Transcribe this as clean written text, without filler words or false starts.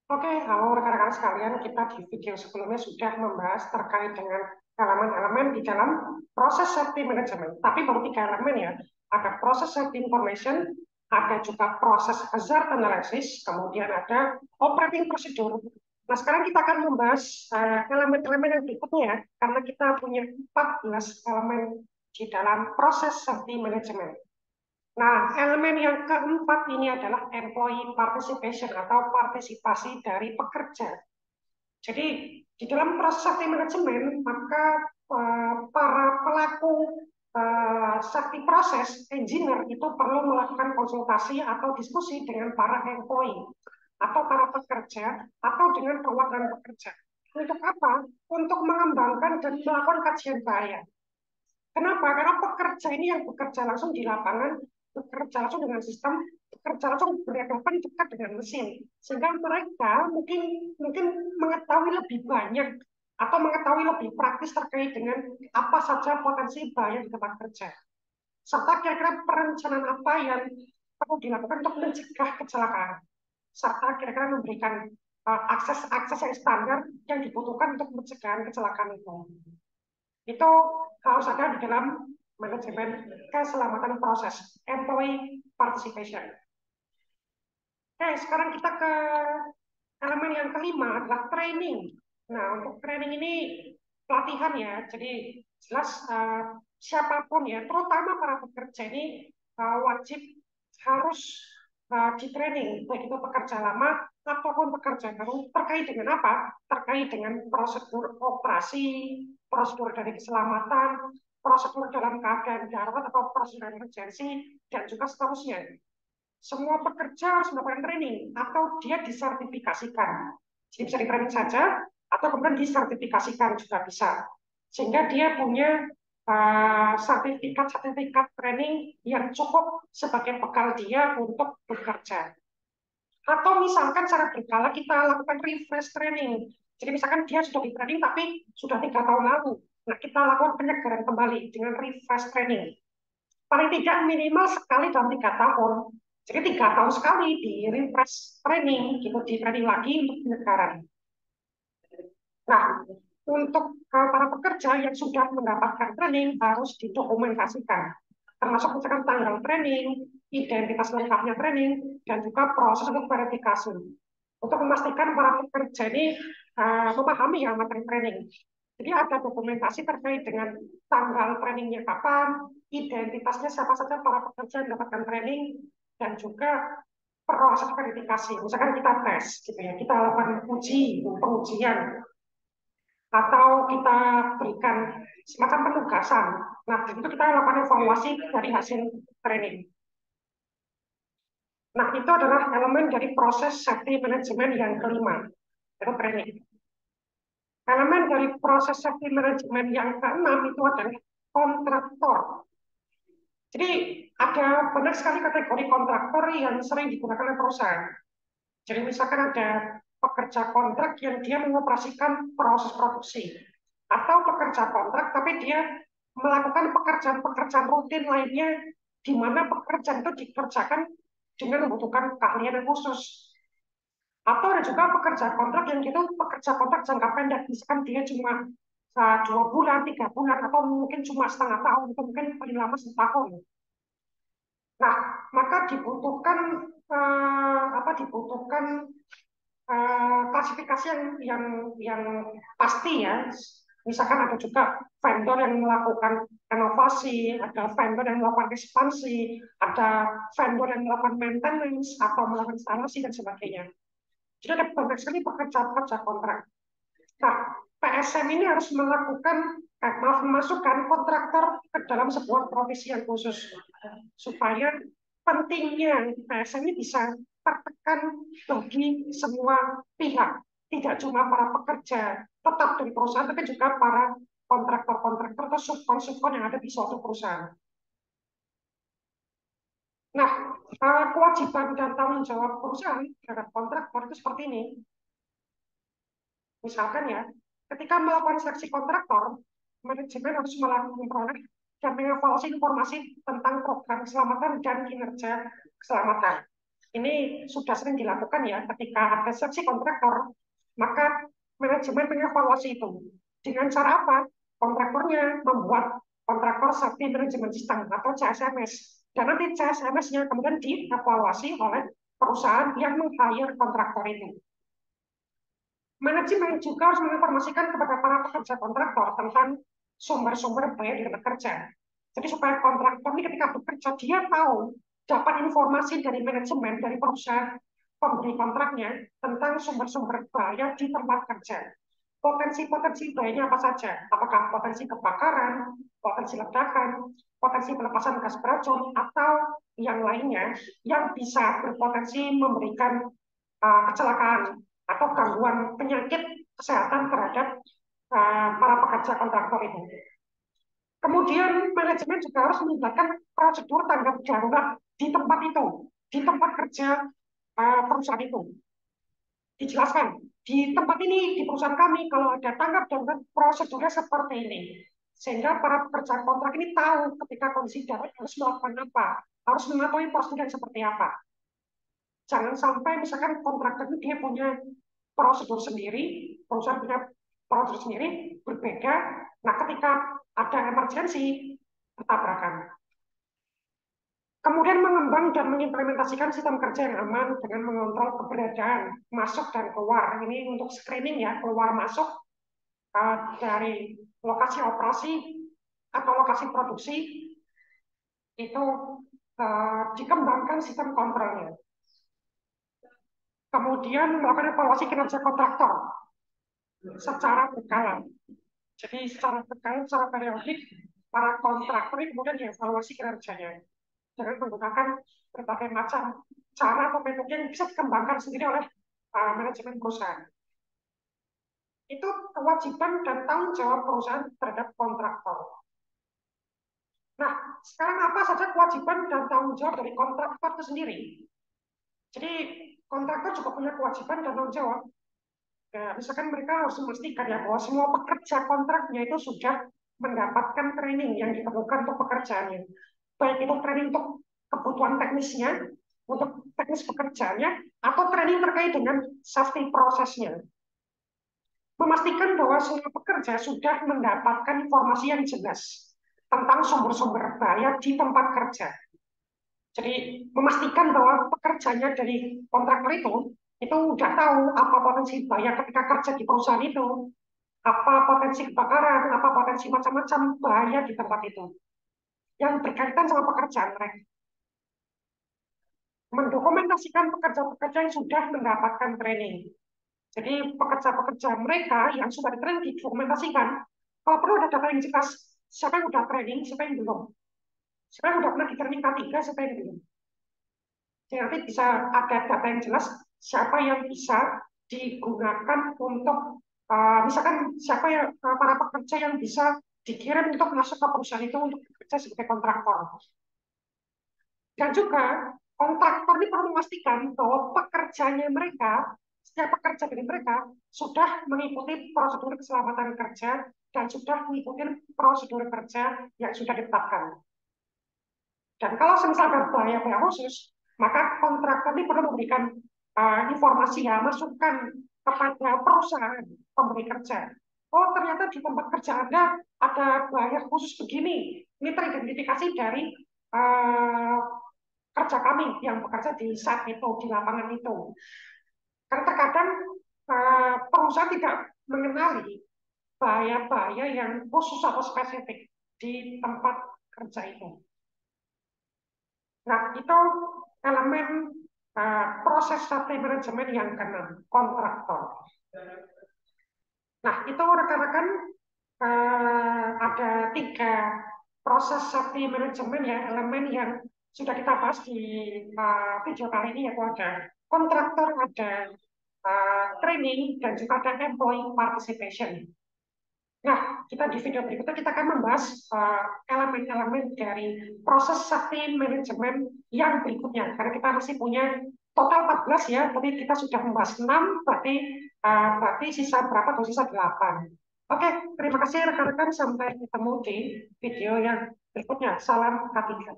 Oke, halo rekan-rekan sekalian, kita di video sebelumnya sudah membahas terkait dengan elemen-elemen di dalam proses safety management. Tapi baru 3 elemen ya, ada proses safety information, ada juga proses hazard analysis, kemudian ada operating procedure. Nah, sekarang kita akan membahas elemen-elemen yang berikutnya ya, karena kita punya 14 elemen di dalam proses safety management. Nah, elemen yang keempat ini adalah employee participation atau partisipasi dari pekerja. Jadi, di dalam proses safety management, maka para pelaku safety proses, engineer, itu perlu melakukan konsultasi atau diskusi dengan para employee atau para pekerja atau dengan perwakilan pekerja. Untuk apa? Untuk mengembangkan dan melakukan kajian bahaya. Kenapa? Karena pekerja ini yang bekerja langsung di lapangan, bekerja langsung dengan sistem, bekerja langsung berhadapan dekat dengan mesin, sehingga mereka mungkin mungkin mengetahui lebih banyak atau mengetahui lebih praktis terkait dengan apa saja potensi bahaya di tempat kerja, serta kira-kira perencanaan apa yang perlu dilakukan untuk mencegah kecelakaan, serta kira-kira memberikan akses yang standar yang dibutuhkan untuk mencegah kecelakaan itu. Itu harus ada di dalam manajemen keselamatan proses, employee participation. Oke, sekarang kita ke elemen yang kelima adalah training. Nah, untuk training ini pelatihan ya, jadi jelas siapapun ya, terutama para pekerja ini wajib harus di training, baik itu pekerja lama ataupun pekerja baru, terkait dengan apa? Terkait dengan prosedur operasi, prosedur dari keselamatan, prosedur dalam keadaan darurat atau prosedur emergensi, dan juga seterusnya. Semua pekerja harus mendapatkan training atau dia disertifikasikan. Jadi bisa di training saja atau kemudian disertifikasikan juga bisa. Sehingga dia punya sertifikat-sertifikat training yang cukup sebagai bekal dia untuk bekerja. Atau misalkan secara berkala kita lakukan refresh training. Jadi misalkan dia sudah di training tapi sudah 3 tahun lalu. Nah, kita lakukan penyegaran kembali dengan refresh training. Paling tidak minimal sekali dalam 3 tahun. Jadi 3 tahun sekali di refresh training, gitu, di training lagi untuk penyegaran. Nah, untuk para pekerja yang sudah mendapatkan training harus didokumentasikan, termasuk misalkan tanggal training, identitas lengkapnya training, dan juga proses untuk verifikasi. Untuk memastikan para pekerja ini memahami yang materi training. Jadi ada dokumentasi terkait dengan tanggal trainingnya kapan, identitasnya siapa saja para pekerja yang mendapatkan training, dan juga proses verifikasi. Misalkan kita tes, gitu ya, kita lakukan pengujian, atau kita berikan semacam penugasan. Nah, itu kita lakukan evaluasi dari hasil training. Nah, itu adalah elemen dari proses safety management yang kelima, itu training. Elemen dari proses safety management yang keenam itu adalah kontraktor. Jadi ada banyak sekali kategori kontraktor yang sering digunakan oleh perusahaan. Jadi misalkan ada pekerja kontrak yang dia mengoperasikan proses produksi, atau pekerja kontrak tapi dia melakukan pekerjaan-pekerjaan rutin lainnya di mana pekerjaan itu dikerjakan dengan membutuhkan keahlian yang khusus. Atau ada juga pekerja kontrak yang itu pekerja kontrak jangka pendek, misalkan dia cuma 2 bulan, 3 bulan, atau mungkin cuma setengah tahun, atau mungkin paling lama setahun. Nah, maka dibutuhkan dibutuhkan klasifikasi yang pasti ya. Misalkan ada juga vendor yang melakukan renovasi, ada vendor yang melakukan ekspansi, ada vendor yang melakukan maintenance atau melakukan instalasi dan sebagainya. Jadi ada banyak sekali pekerja-pekerja kontrak. Nah, PSM ini harus memasukkan kontraktor ke dalam sebuah profesi yang khusus supaya pentingnya PSM ini bisa tertekan bagi semua pihak, tidak cuma para pekerja tetap dari perusahaan, tapi juga para kontraktor-kontraktor atau subkon-subkon yang ada di suatu perusahaan. Nah, kewajiban dan tanggung jawab perusahaan terhadap kontraktor itu seperti ini. Misalkan ya, ketika melakukan seleksi kontraktor, manajemen harus memperoleh dan mengevaluasi informasi tentang program keselamatan dan kinerja keselamatan. Ini sudah sering dilakukan ya ketika ada seleksi kontraktor, maka manajemen mengevaluasi itu. Dengan cara apa? Kontraktornya membuat kontraktor safety management system atau CSMS. Dan nanti CSMS-nya kemudian dievaluasi oleh perusahaan yang meng-hire kontraktor itu. Manajemen juga harus menginformasikan kepada para pekerja kontraktor tentang sumber-sumber biaya di tempat kerja. Jadi supaya kontraktor ini ketika bekerja, dia tahu, dapat informasi dari manajemen, dari perusahaan pemberi kontraknya tentang sumber-sumber biaya di tempat kerja. Potensi-potensi bahayanya apa saja? Apakah potensi kebakaran, potensi ledakan, potensi pelepasan gas beracun, atau yang lainnya yang bisa berpotensi memberikan kecelakaan atau gangguan penyakit kesehatan terhadap para pekerja kontraktor itu. Kemudian manajemen juga harus melibatkan prosedur tanggap darurat di tempat itu, di tempat kerja perusahaan itu. Dijelaskan, di tempat ini, di perusahaan kami, kalau ada tanggap darurat, prosedurnya seperti ini. Sehingga para pekerja kontrak ini tahu ketika kondisi darurat harus melakukan apa, harus mengetahui prosedur yang seperti apa. Jangan sampai misalkan kontraktor itu dia punya prosedur sendiri, perusahaan punya prosedur sendiri, berbeda. Nah, ketika ada emergensi, bertabrakan. Kemudian mengembang dan mengimplementasikan sistem kerja yang aman dengan mengontrol keberadaan masuk dan keluar. Ini untuk screening ya, keluar masuk dari lokasi operasi atau lokasi produksi itu dikembangkan sistem kontrolnya. Kemudian melakukan evaluasi kinerja kontraktor secara berkala. Jadi secara berkala, secara periodik, para kontraktor ini kemudian dievaluasi kinerjanya dengan menggunakan berbagai macam cara atau metode yang bisa dikembangkan sendiri oleh manajemen perusahaan. Itu kewajiban dan tanggung jawab perusahaan terhadap kontraktor. Nah, sekarang apa saja kewajiban dan tanggung jawab dari kontraktor itu sendiri? Jadi kontraktor juga punya kewajiban dan tanggung jawab. Ya, misalkan mereka harus memastikan ya bahwa semua pekerja kontraknya itu sudah mendapatkan training yang diperlukan untuk pekerjaannya. Baik itu training untuk kebutuhan teknisnya, untuk teknis pekerjaannya, atau training terkait dengan safety prosesnya. Memastikan bahwa semua pekerja sudah mendapatkan informasi yang jelas tentang sumber-sumber bahaya di tempat kerja. Jadi memastikan bahwa pekerjanya dari kontraktor itu udah tahu apa potensi bahaya ketika kerja di perusahaan itu, apa potensi kebakaran, apa potensi macam-macam bahaya di tempat itu yang berkaitan sama pekerjaan mereka. Mendokumentasikan pekerja-pekerja yang sudah mendapatkan training. Jadi pekerja-pekerja mereka yang sudah di-training didokumentasikan. Kalau perlu ada data yang jelas, siapa yang sudah training, siapa yang belum. Siapa yang sudah pernah di training K3, siapa yang belum. Jadi nanti bisa ada data yang jelas siapa yang bisa digunakan untuk misalkan siapa yang para pekerja yang bisa dikirim untuk masuk ke perusahaan itu untuk bekerja sebagai kontraktor. Dan juga kontraktor ini perlu memastikan bahwa pekerjanya mereka, setiap pekerja dari mereka sudah mengikuti prosedur keselamatan kerja dan sudah mengikuti prosedur kerja yang sudah ditetapkan. Dan kalau semisal ada bahaya-bahaya khusus, maka kontraktor ini perlu memberikan informasi ya, masukan kepada perusahaan pemberi kerja. Oh, ternyata di tempat kerja Anda ada bahaya khusus begini. Ini teridentifikasi dari uh, kerja kami yang bekerja di site itu, di lapangan itu. Karena terkadang perusahaan tidak mengenali bahaya-bahaya yang khusus atau spesifik di tempat kerja itu. Nah, itu elemen proses safety management yang keenam, kontraktor. Nah, itu rekan-rekan ada 3 proses safety management ya, elemen yang sudah kita bahas di video kali ini, yaitu ada kontraktor, ada training, dan juga ada employee participation. Nah, kita di video berikutnya kita akan membahas elemen-elemen dari proses safety management yang berikutnya. Karena kita masih punya total 14 ya, tapi kita sudah membahas 6, berarti sisa berapa? Tuh sisa 8. Oke, terima kasih rekan-rekan. Sampai ketemu di video yang berikutnya. Salam K3.